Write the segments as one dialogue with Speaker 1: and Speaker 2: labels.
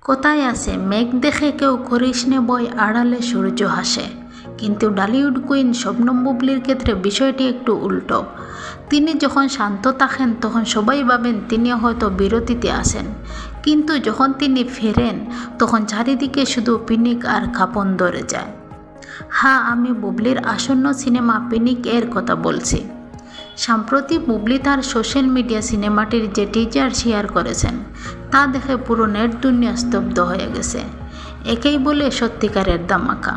Speaker 1: কথায় আছে মেঘ দেখে কেউ করিস নে বয়, আড়ালে সূর্য হাসে। কিন্তু ঢালিউড কুইন শবনম বুবলির ক্ষেত্রে বিষয়টি একটু উল্টো। তিনি যখন শান্ত থাকেন তখন সবাই ভাবেন তিনি হয়তো বিরতিতে আসেন, কিন্তু যখন তিনি ফেরেন তখন চারিদিকে শুধু পিনিক আর কাঁপন ধরে যায়। হ্যাঁ, আমি বুবলির আসন্ন সিনেমা পিনিক এর কথা বলছি। সম্প্রতি বুবলি তার সোশ্যাল মিডিয়া সিনেমাটির যে টিজার শেয়ার করেছেন তা দেখে পুরো নেট দুনিয়া স্তব্ধ হয়ে গেছে। একেই বলে সত্যিকারের ধামাকা।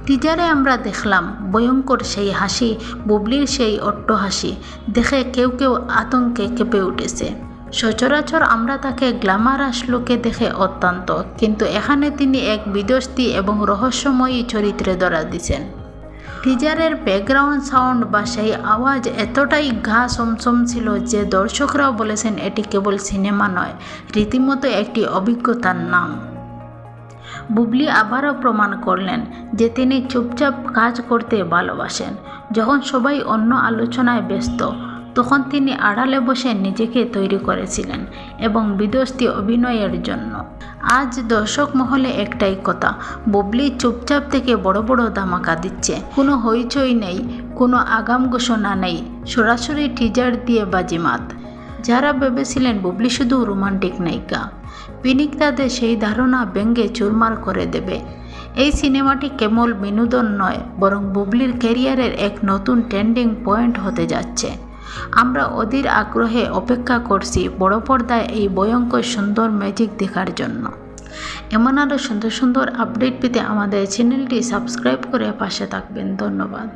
Speaker 1: টিজারে আমরা দেখলাম ভয়ঙ্কর সেই হাসি, বুবলির সেই অট্ট হাসি দেখে কেউ কেউ আতঙ্কে কেঁপে উঠেছে। সচরাচর আমরা তাকে গ্ল্যামারাস লুকে দেখে অত্যন্ত, কিন্তু এখানে তিনি এক বিদস্তি এবং রহস্যময়ী চরিত্রে ধরা দিয়েছেন। টিজারের ব্যাকগ্রাউন্ড সাউন্ড বা সেই আওয়াজ এতটাই গা সমসম ছিল যে দর্শকরাও বলেছেন এটি কেবল সিনেমা নয়, রীতিমতো একটি অভিজ্ঞতার নাম। বুবলি আবারও প্রমাণ করলেন যে তিনি চুপচাপ কাজ করতে ভালোবাসেন। যখন সবাই অন্য আলোচনায় ব্যস্ত তখন তিনি আড়ালে বসে নিজেকে তৈরি করেছিলেন এবং বিদস্তি অভিনয়ের জন্য। আজ দর্শক মহলে একটাই কথা, বুবলি চুপচাপ থেকে বড় বড় ধামাকা দিচ্ছে। কোনো হইচই নেই, কোনো আগাম ঘোষণা নেই, সরাসরি টিজার দিয়ে বাজিমাত। যারা ভেবেছিলেন বুবলি শুধু রোমান্টিক নায়িকা, পিনিক তাদের সেই ধারণা ভেঙে চুরমার করে দেবে। এই সিনেমাটি কেবল বিনোদন নয়, বরং বুবলির ক্যারিয়ারের এক নতুন ট্রেন্ডিং পয়েন্ট হতে যাচ্ছে। আমরা অধীর আগ্রহে অপেক্ষা করছি বড় পর্দায় এই ভয়ঙ্কর সুন্দর ম্যাজিক দেখার জন্য। এমন আরও সুন্দর সুন্দর আপডেট পেতে আমাদের চ্যানেলটি সাবস্ক্রাইব করে পাশে থাকবেন। ধন্যবাদ।